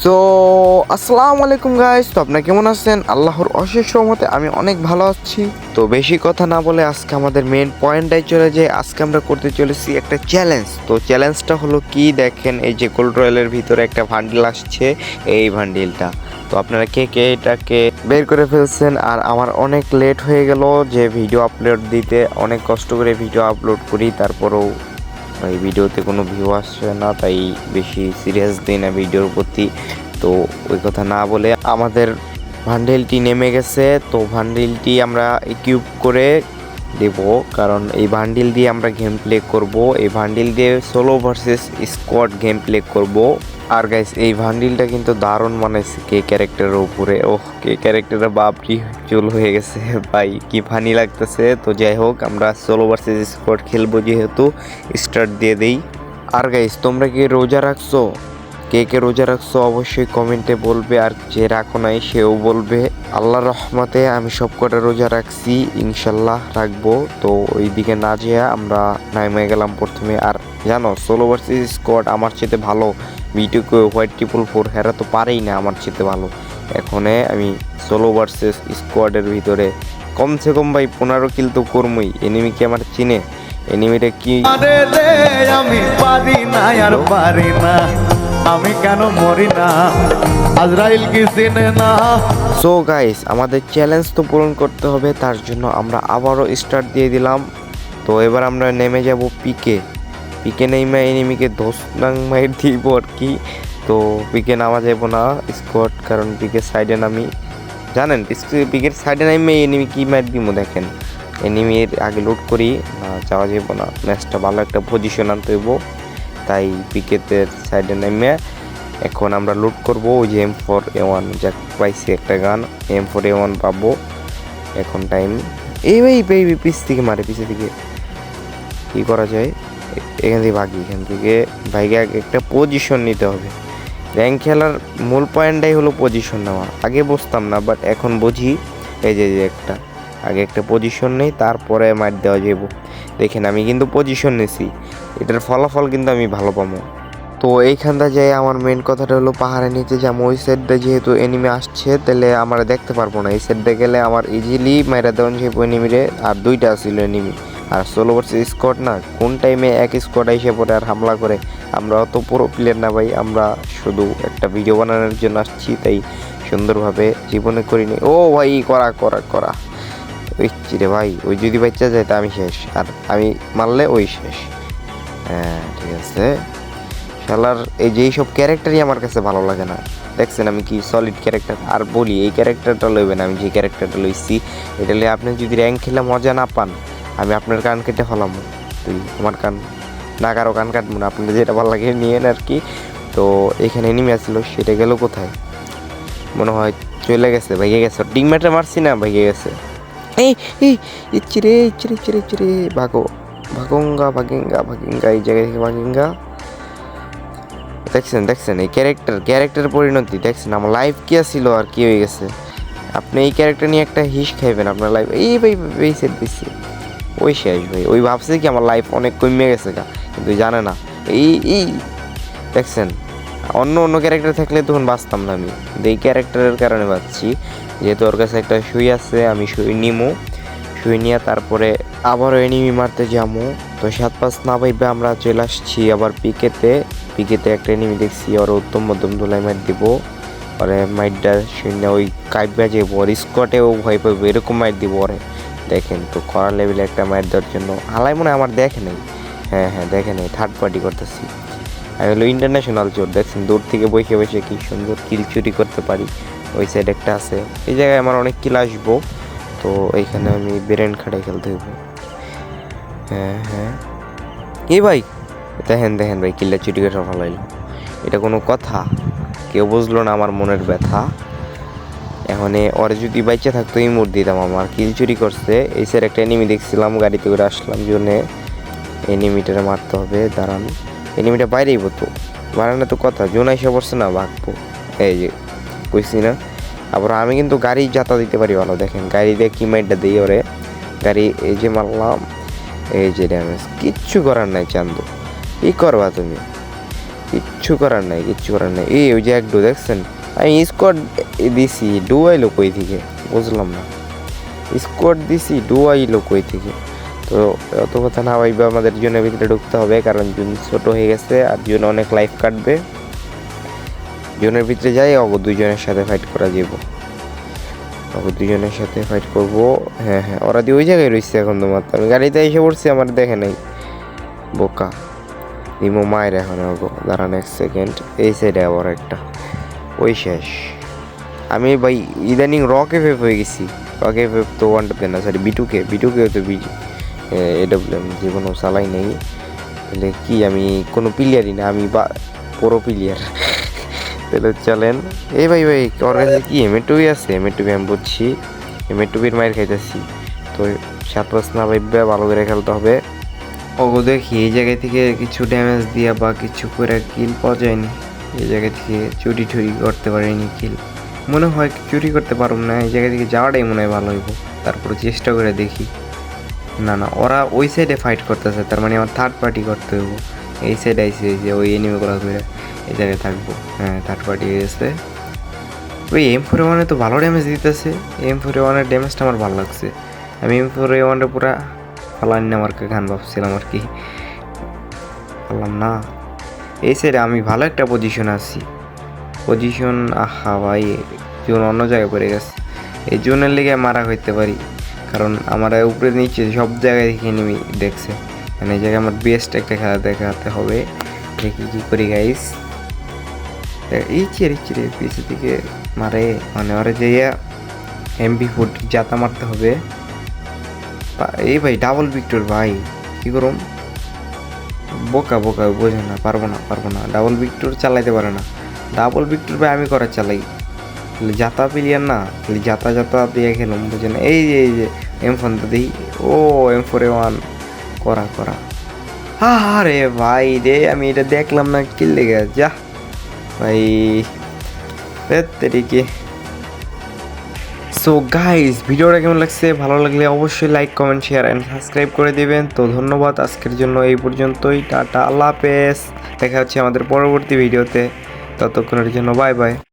So আসসালামু আলাইকুম guys, তো আপনারা কেমন আছেন? আল্লাহর অশেষ রহমতে আমি অনেক ভালো আছি। তো বেশি কথা না বলে আজকে আমাদের মেন পয়েন্টটাই চলে যায়। আজকে আমরা করতে চলেছি একটা চ্যালেঞ্জ। তো চ্যালেঞ্জটা হলো কি, দেখেন এই যে গোল্ড রয়্যালের ভিতরে একটা ভান্ডিল আসছে, এই ভান্ডিলটা। তো আপনারা কে কে এটাকে বের করে ফেলছেন? আর আমার অনেক লেট হয়ে গেল যে ভিডিও আপলোড দিতে, অনেক কষ্ট করে ভিডিও আপলোড করি, তারপরেও এই ভিডিওতে কোনো ভিউ আসছে না, তাই বেশি সিরিয়াস দিই না ভিডিওর প্রতি। তো ওই কথা না বলে আমাদের ভান্ডেলটি নেমে গেছে। তো ভান্ডেলটি আমরা ইকুইপ করে দেব, কারণ এই ভান্ডিল দিয়ে আমরা গেম প্লে করব। এই ভান্ডিল দিয়ে solo versus squad game play করব। আর গাইস, এই ভান্ডিলটা কিন্তু দারুণ মানাইছে কে ক্যারেক্টারের উপরে। ওহ, কে ক্যারেক্টারের বাপরি চুল হয়ে গেছে ভাই, কি ফানি লাগতেছে। তো যাই হোক, আমরা সোলো ভার্সেস স্কোয়াড খেলবো, যেহেতু স্টার্ট দিয়ে দেই। আর গাইস, তোমরা কি রোজা রাখছো? কে কে রোজা রাখছো অবশ্যই কমেন্টে বলবে, আর যে রাখো নাই সেও বলবে। আল্লাহর রহমতে আমি সব কটা রোজা রাখছি, ইনশাল্লাহ রাখবো। তো ওই দিকে না যেয়ে আমরা নামে গেলাম প্রথমে। আর জানো, সোলো ভার্সেস স্কোয়াড আমার চেয়ে ভালো। ভিডিওকে হোয়াইট 444 হেরা তো পারেই না আমার চেয়ে ভালো। এখানে আমি সোলো ভার্সেস স্কোয়াডের ভিতরে কমসে কম ভাই 15 কিল তো করমই। এনিমি কি আমার চিনে? এনিমিটা কি আমি পারি না আর পারি না, আমি কেন মরি না, আজরাইল কি চিনে না। সো গাইস, আমাদের চ্যালেঞ্জ তো পূরণ করতে হবে, তার জন্য আমরা আবারও স্টার্ট দিয়ে দিলাম। তো এবার আমরা নেমে যাব পিকে নেমে এনিমিকে ধোসনাং মাইর দিব আর কি। তো পিকে নামা যাব না স্কোয়াড, কারণ পিকের সাইডে নামি, জানেন পিকের সাইডে নামে এনিমি কি মাইর দিব। দেখেন, এনিমির আগে লুট করি, না যাওয়া যাব না, ম্যাচটা ভালো একটা পজিশন আনতে হইব। তাই পিকেতের সাইডে নেমে এখন আমরা লুট করব। ওই যে M4A1 যা পাইছি একটা গান, M4A1 পাবো এখন টাইম। এই ভাই পিছ থেকে মারে, পিছে থেকে কি করা যায়? এখান থেকে ভাগি, এখান থেকে ভাইকে আগে একটা পজিশন নিতে হবে। র্যাঙ্ক খেলার মূল পয়েন্টটাই হলো পজিশন নেওয়া। আগে বুঝতাম না, বাট এখন বুঝি। এই যে আগে একটা পজিশন নেই, তারপরে মার দেওয়া যাব। দেখেন, আমি কিন্তু পজিশন নিছি, এটার ফলাফল কিন্তু আমি ভালো পাবো। তো এইখানটা যাই, আমার মেন কথাটা হলো পাহাড়ের নিচে যেমন ওই সাইডটা যেহেতু এনিমি আসছে, তাহলে আমরা দেখতে পারবো না। এই সাইডে গেলে আমার ইজিলি মাইরা দেওয়া যাবে এনিমিরে। আর দুইটা ছিল এনিমি, আর সোলো ভার্সেস স্কোয়াড না, কোন টাইমে এক স্কোয়াড এসে পড়ে আর হামলা করে। আমরা অত পুরো প্লেয়ার না ভাই, আমরা শুধু একটা ভিডিও বানানোর জন্য আসছি, তাই সুন্দরভাবে জীবনে করিনি। ও ভাই, করা করা করা ওই চিরে ভাই, ওই যদি বাচ্চা যায় তা আমি শেষ, আর আমি মারলে ওই শেষ। হ্যাঁ ঠিক আছে। শালার এই যে এইসব ক্যারেক্টারই আমার কাছে ভালো লাগে না। দেখছেন আমি কি সলিড ক্যারেক্টার। আর বলি, এই ক্যারেক্টারটা লইবেন, আমি যে ক্যারেক্টারটা লইছি এটা লইয়ে আপনি যদি র্যাঙ্ক খেলে মজা না পান, আমি আপনার কান কেটে ফেলামো। তুই আমার কান না, কারো কান কাটবো না, আপনাদের যেটা ভালো লাগে নিয়েন আর কি। তো এখানে এনিমি আসছিল, সেটা গেল কোথায়? মনে হয় চলে গেছে, ভেঙে গেছে। ডিগম্যাটে মারছি না, ভেঙে গেছে। এই এই ইচ্ছিরে ইচ্ছিরে ইচ্ছিরে ইচ্ছিরে ভাগো, ভাগঙ্গা ভাগেঙ্গা ভাগেঙ্গা, এই জায়গা থেকে ভাগেঙ্গা। দেখছেন এই ক্যারেক্টার পরিণতি দেখছেন। আমার লাইফ কি ছিল আর কি হয়ে গেছে। আপনি এই ক্যারেক্টার নিয়ে একটা হিস খাইবেন আপনার লাইফ। এই ভাই এই সেট দিচ্ছি, ওই শেষ ভাই। ওই ভাবছে কি আমার লাইফ অনেক কমে গেছে গা, কিন্তু জানে না। এই দেখছেন, অন্য ক্যারেক্টার থাকলে তখন বাঁচতাম না আমি, কিন্তু এই ক্যারেক্টারের কারণে বাঁচছি। যেহেতু ওর কাছে একটা সুই আছে, আমি সুই নিমু, সুই নিয়ে তারপরে আবারও এনিমি মারতে যাবো। তো 7-5 না ভাইবে আমরা চলে আসছি আবার পিকেতে একটা এনিমি দেখছি, ওর উত্তম মধ্যম ধুলাই মার দিব। ওরে মাইটটা শূন্য ওই কাইবা যাবো, ওর স্কোয়াটেও ভয় পাইবো, এরকম মাইট দিব ওরে। দেখেন তো, কড়া লেভেলে একটা মাইট দেওয়ার জন্য হালাই মনে হয় আমার দেখে নেই। হ্যাঁ দেখে নেই, থার্ড পার্টি করতেছি। আমি হলো ইন্টারন্যাশনাল চোর। দেখছেন দূর থেকে বসে কি সুন্দর কিল চুরি করতে পারি। ওই সাইড একটা আছে, এই জায়গায় আমার অনেক কিল আসবো। তো এইখানে আমি ব্রেন খাটাই খেলতে হইব। হ্যাঁ এই ভাই, দেখেন ভাই, কিল্লা চুরি করে ভালো হইলো। এটা কোনো কথা? কেউ বুঝলো না আমার মনের ব্যথা। এখন ওরে যদি বাইচে থাকতো এই মোড় দিতাম। আমার কিল চুরি করছে। এই সাইড একটা এনিমি দেখছিলাম, গাড়িতে করে আসলাম জন্যে। এনিমিটারে মারতে হবে, দাঁড়ান। এনিমিটা বাইরেই তো বাড়ানো তো কথা, জোন এসে পড়ছে না, ভাগবো। এই যে কইছি না। আবার আমি কিন্তু গাড়ি যাতা দিতে পারি ভালো। দেখেন গাড়ি দিয়ে কি মাইটটা দিই ওরে। গাড়ি এই যে মারলাম, এই যে ড্যামেজ, কিচ্ছু করার নাই। চান্দু কি করবা তুমি? কিচ্ছু করার নাই, কিচ্ছু করার নাই। এই ওই যে এক ডো দেখছেন, আমি স্কোয়াড দিছি, ডো আইলো কই থেকে বুঝলাম না। স্কোয়াড দিছি, ডো আইলো কই থেকে। তো অত কথা না ভাইবা, আমাদের জনের ভিতরে ঢুকতে হবে, কারণ জুন ছোট হয়ে গেছে আর জুন অনেক লাইফ কাটবে। জনের ভিতরে যাই, দুইজনের সাথে ফাইট করা যাব। দুজনের সাথে ফাইট করব। হ্যাঁ হ্যাঁ, ওরা দিয়ে ওই জায়গায় রয়েছে এখন। তোমার আমি গাড়িতে এসে পড়ছি, আমার দেখে নাই বোকা। ইমো মায়ের এখন দাঁড়ান 1 সেকেন্ড, এই সাইডে আবার একটা, ওই শেষ। আমি ভাই ইদানিং রকে ফেপ হয়ে গেছি। রকে ফেপ তো ওয়ানটাতে না, সরি বিটুকে তো এডব্লিউএম জীবনও চালাই নেই। তাহলে কি আমি কোনো প্লেয়ারই না, আমি বা পুরো প্লেয়ার। তাহলে চলেন। এই ভাই ওর কাছে কি এমএটুবি আছে? এমএটুবি আমি বুঝছি, এমএটুবির মায়ের খাইতেছি। তো 7 না ভাইবে ভালো করে খেলতে হবে। দেখি এই জায়গা থেকে কিছু ড্যামেজ দিয়া বা কিছু করে কিল পাওয়া যায়নি। এই জায়গা থেকে চুরি করতে পারিনি কিল। মনে হয় চুরি করতে পারব না, এই জায়গা থেকে যাওয়াটাই মনে হয় ভালো হইব। তারপরে চেষ্টা করে দেখি। না ওরা ওই সাইডে ফাইট করতেছে, তার মানে আমার থার্ড পার্টি করতে হইব। এই সাইড আইসে যে ওই এনিমিগুলো করে এই জায়গায় থাকবো। হ্যাঁ, থার্ড পার্টি এসে ওই M4A1 তো ভালো ড্যামেজ দিতেছে। M4A1 ড্যামেজটা আমার ভালো লাগছে। আমি M4A1 পুরা ফালান আমার গান ভাবছিলাম আর কি, পারলাম না। এই সাইডে আমি ভালো একটা পজিশন আছি। পজিশন আহা ভাই, জোন অন্য জায়গায় পড়ে গেছে। এই জোনের লেগে মারা হইতে পারি, কারণ আমার উপরে নিচে সব জায়গায় দেখে নেমি দেখছে। মানে এই জায়গায় আমার বেস্ট একটা খেলা দেখাতে হবে। দেখি কী করি গাইস। এই চিরে পিছু থেকে মারে, মানে ওরা যে MP4 জাতা মারতে হবে। এই ভাই ডাবল ভিক্টর ভাই, কী করুম? বোকা বোঝে না, পারবো না। ডাবল ভিক্টর চালাইতে পারে না। ডাবল ভিক্টর ভাই আমি করে চালাই, জাতা প্লেয়ার না, জাতা দিয়ে খেলুম, বুঝে না। এই যে M4 দিই। ও M4A1 করা আরে ভাই রে, আমি এটা দেখলাম না, কিল লেগে যা ভাই তেরিকে। সো গাইস, ভিডিওটা কেমন লাগছে? ভালো লাগলে অবশ্যই like, comment, share and subscribe করে দিবেন। তো ধন্যবাদ আজকের জন্য এই পর্যন্তই। টাটা, আল্লাহ হাফেজ। দেখা হচ্ছে আমাদের পরবর্তী ভিডিওতে। ততক্ষণের জন্য বাই বাই।